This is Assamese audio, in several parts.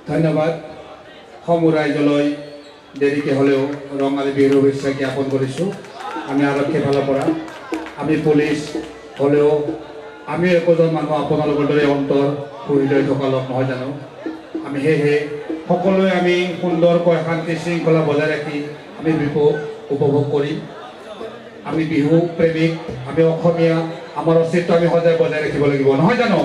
ধন্যবাদ। সমুৰাইজলৈ দেৰিকে হ'লেও ৰঙালী বিহুৰ শুভেচ্ছা জ্ঞাপন কৰিছোঁ। আমি আৰক্ষী ফালৰ পৰা, আমি পুলিচ হ'লেও আমি একোজন মানুহ আপোনালোকৰ দৰে অন্তৰ পুহি লৈ থকা লোক নহয় জানো। আমি সেয়েহে সকলোৱে আমি সুন্দৰকৈ শান্তি শৃংখলা বজাই ৰাখি আমি বিহু উপভোগ কৰিম। আমি বিহু প্ৰেমিক, আমি অসমীয়া, আমাৰ অস্তিত্ব আমি সদায় বজাই ৰাখিব লাগিব নহয় জানো।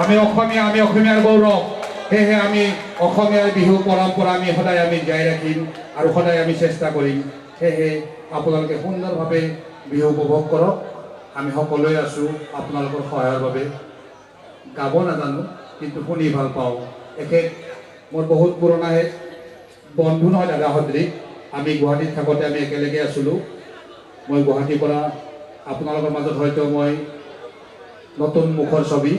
আমি অসমীয়াৰ গৌৰৱ। সেয়েহে আমি অসমীয়াৰ বিহু পৰম্পৰা আমি সদায় জীয়াই ৰাখিম আৰু সদায় আমি চেষ্টা কৰিম। সেয়েহে আপোনালোকে সুন্দৰভাৱে বিহু উপভোগ কৰক। আমি সকলোৱে আছোঁ আপোনালোকৰ সহায়ৰ বাবে। গাব নাজানো কিন্তু শুনি ভাল পাওঁ। এখেত মোৰ বহুত পুৰণা বন্ধু নহয় দাদা সদৃশ। আমি গুৱাহাটীত থাকোঁতে আমি একেলগে আছিলোঁ। মই গুৱাহাটীৰ পৰা আপোনালোকৰ মাজত হয়তো মই নতুন মুখৰ ছবি।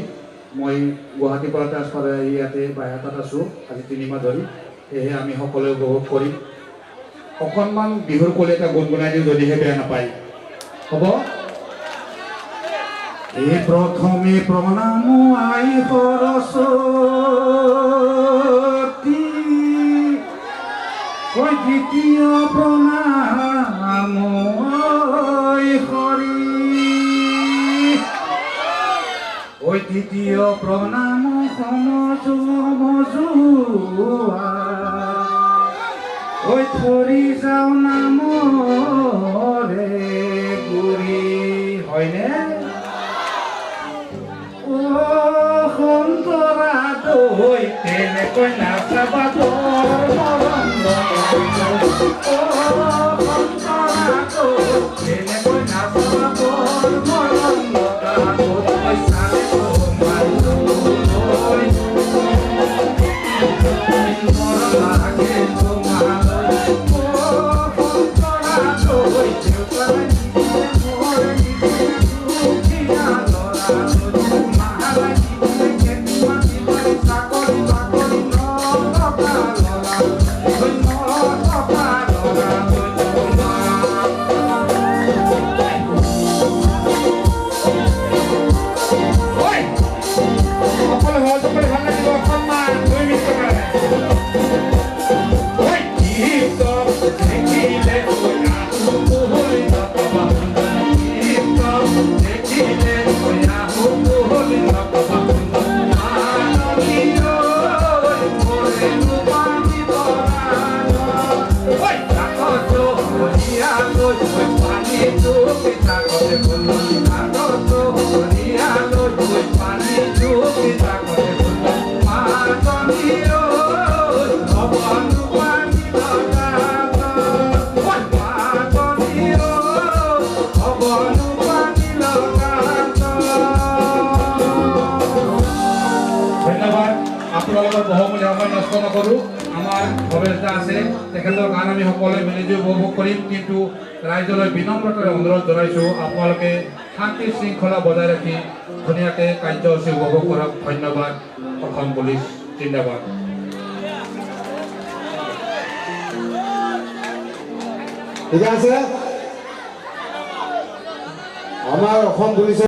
মই গুৱাহাটীৰ পৰা ট্ৰান্সফাৰ হৈ ইয়াতে বাহিৰত আছোঁ আজি 3 মাহ ধৰি। সেয়েহে আমি সকলোৱে উপভোগ কৰিম। অকণমান বিহুৰ কলি এটা গুণগুণাই দিওঁ যদিহে বেয়া নাপায়, হ'ব? এই প্ৰথমে প্ৰণাম আই সৰস্বতী, দ্বিতীয় প্ৰণাম হৰি, তৃতীয় প্ৰণাম সমজুৱা, ধৰি যাওঁ নামৰে গুৰি, হয়নে? সন্তৰা দৈ তেনেকৈ নাচাবা তোৰ মৰম, সন্তৰা দৈ তেনেকৈ নাচাবা তোৰ মৰম, চালে মৰম লাগে তোমালৈ, সন্তৰা দৈ দেউতাই মোৰ দুখীয়া ল'ৰা আপোনালোকৰ বহুমূলীয়া সময় নষ্ট নকৰোঁ। আমাৰ ভৱেশদা আছে, তেখেতৰ গান আমি সকলোৱে মিলি উপভোগ কৰিম। কিন্তু ৰাইজলৈ বিনম্ৰতাৰে অনুৰোধ জনাইছোঁ আপোনালোকে শান্তি শৃংখলা বজাই ৰাখি ধুনীয়াকৈ কাৰ্যসূচী উপভোগ কৰক। ধন্যবাদ। অসম পুলিচ জিন্দাবাদ। ঠিক আছে, আমাৰ অসম পুলিচে